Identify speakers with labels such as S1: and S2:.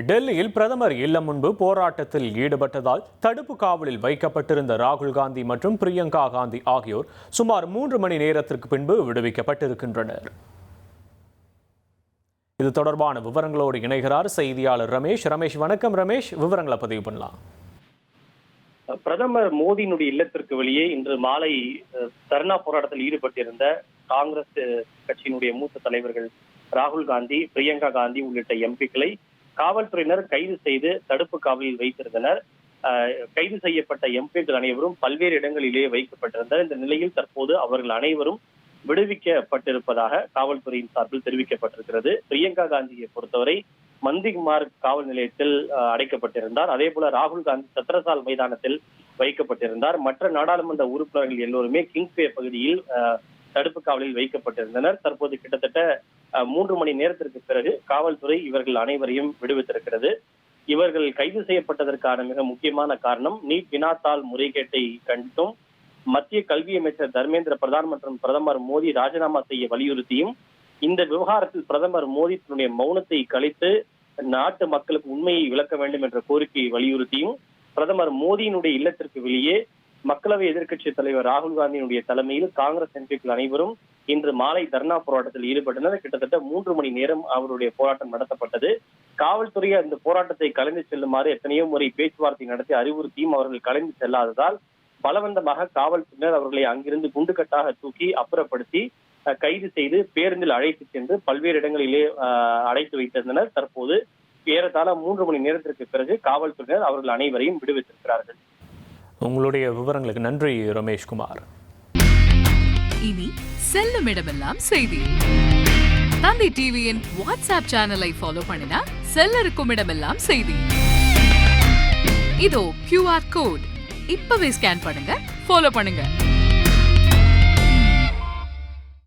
S1: டெல்லியில் பிரதமர் இல்லம் முன்பு போராட்டத்தில் ஈடுபட்டதால் தடுப்பு காவலில் வைக்கப்பட்டிருந்த ராகுல் காந்தி மற்றும் பிரியங்கா காந்தி ஆகியோர் சுமார் 3 மணி நேரத்திற்கு பின்பு விடுவிக்கப்பட்டிருக்கின்றனர். இது தொடர்பான விவரங்களோடு இணைகிறார் செய்தியாளர் ரமேஷ். வணக்கம் ரமேஷ், விவரங்களை பதிவு பண்ணலாம்.
S2: பிரதமர் மோடியினுடைய இல்லத்திற்கு வெளியே இன்று மாலை தர்ணா போராட்டத்தில் ஈடுபட்டிருந்த காங்கிரஸ் கட்சியினுடைய மூத்த தலைவர்கள் ராகுல் காந்தி, பிரியங்கா காந்தி உள்ளிட்ட எம்பிக்களை காவல்துறையினர் கைது செய்து தடுப்பு காவலில் வைத்திருந்தனர். கைது செய்யப்பட்ட எம்பிக்கள் அனைவரும் பல்வேறு இடங்களிலேயே வைக்கப்பட்டிருந்தனர். இந்த நிலையில் தற்போது அவர்கள் அனைவரும் விடுவிக்கப்பட்டிருப்பதாக காவல்துறையின் சார்பில் தெரிவிக்கப்பட்டிருக்கிறது. பிரியங்கா காந்தியை பொறுத்தவரை மந்திகுமார் காவல் நிலையத்தில் அடைக்கப்பட்டிருந்தார். அதே போல ராகுல் காந்தி சத்ரசால் மைதானத்தில் வைக்கப்பட்டிருந்தார். மற்ற நாடாளுமன்ற உறுப்பினர்கள் எல்லோருமே கிங்ஸ்வே பகுதியில் தடுப்பு காவலில் வைக்கப்பட்டிருந்தனர். தற்போது கிட்டத்தட்ட 3 மணி நேரத்திற்கு பிறகு காவல்துறை இவர்கள் அனைவரையும் விடுவித்திருக்கிறது. இவர்கள் கைது செய்யப்பட்டதற்கான மிக முக்கியமான காரணம் நீட் வினாத்தாள் முறைகேட்டை கண்டித்தும் மத்திய கல்வி அமைச்சர் தர்மேந்திர பிரதான் மற்றும் பிரதமர் மோடி ராஜினாமா செய்ய வலியுறுத்தியும் இந்த விவகாரத்தில் பிரதமர் மோடி தன்னுடைய மௌனத்தை கலைத்து நாட்டு மக்களுக்கு உண்மையை விளக்க வேண்டும் என்ற கோரிக்கையை வலியுறுத்தியும் பிரதமர் மோடியினுடைய இல்லத்திற்கு வெளியே மக்களவை எதிர்க்கட்சி தலைவர் ராகுல் காந்தியினுடைய தலைமையில் காங்கிரஸ் எம்பிக்கள் அனைவரும் இன்று மாலை தர்ணா போராட்டத்தில் ஈடுபட்டனர். கிட்டத்தட்ட 3 மணி நேரம் அவருடைய போராட்டம் நடத்தப்பட்டது. காவல்துறை இந்த போராட்டத்தை கலைந்து செல்லுமாறு எத்தனையோ முறை பேச்சுவார்த்தை நடத்தி அறிவுறுத்தியும் அவர்கள் கலைந்து செல்லாததால் பலவந்தமாக காவல்துறையினர் அவர்களை அங்கிருந்து குண்டுகட்டாக தூக்கி அப்புறப்படுத்தி கைது செய்து பேருந்தில் அழைத்து சென்று பல்வேறு இடங்களிலே அடைத்து வைத்திருந்தனர். தற்போது ஏறத்தாழ 3 மணி நேரத்திற்கு பிறகு காவல்துறையினர் அவர்கள் அனைவரையும் விடுவித்திருக்கிறார்கள்.
S1: உங்களுடைய விவரங்களுக்கு நன்றி ரமேஷ்குமார்.
S3: இனி செல்லும் இடமெல்லாம் செய்தி. தந்தை டிவியின் வாட்ஸ்அப் சேனலை ஃபாலோ பண்ணினா செல்ல இருக்கும் இடமெல்லாம் செய்தி. இதோ QR கோட் இப்பவே ஸ்கேன் பண்ணுங்க, ஃபாலோ பண்ணுங்க.